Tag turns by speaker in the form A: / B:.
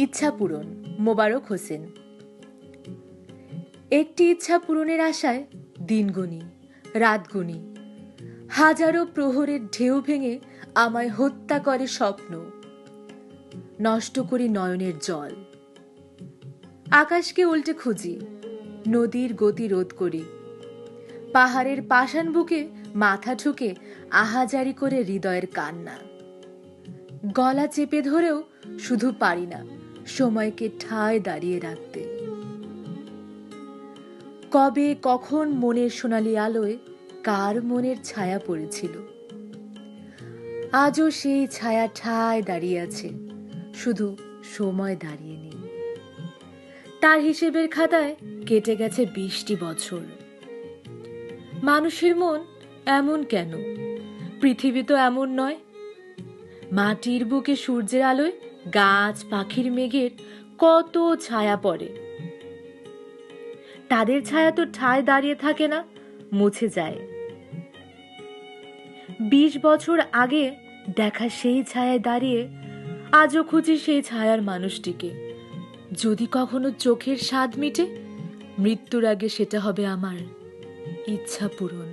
A: ইচ্ছা পূরণ, মোবারক হোসেন। একটি ইচ্ছা পূরণের আশায় দিন গুনি, রাত গুনি, হাজারো প্রহরের ঢেউ ভেঙে আমায় হত্যা করে স্বপ্ন, নষ্ট করি নয়নের জল। আকাশকে উল্টে খুঁজি, নদীর গতি রোধ করি, পাহাড়ের পাষাণ বুকে মাথা ঠুকে আহাজারি করে হৃদয়ের কান্না। গলা চেপে ধরেও শুধু পারি না সময়কে ঠায় দাঁড়িয়ে রাখতে। কবে কখন মনের সোনালী আলোয় কার মনের ছায়া পড়েছিল, আজও সেই ছায়া ঠায় দাঁড়িয়ে আছে, শুধু সময় দাঁড়িয়ে নেই। তার হিসেবের খাতায় কেটে গেছে 20টি বছর। মানুষের মন এমন কেন? পৃথিবী তো এমন নয়। মাটির বুকে সূর্যের আলোয় গাছ পাখির মেঘের কত ছায়া পড়ে, তাদের ছায়া তো ঠায় দাঁড়িয়ে থাকে না, মুছে যায়। 20 বছর আগে দেখা সেই ছায়ায় দাঁড়িয়ে আজও খুঁজি সেই ছায়ার মানুষটিকে। যদি কখনো চোখের স্বাদ মিটে, মৃত্যুর আগে সেটা হবে আমার ইচ্ছা পূরণ।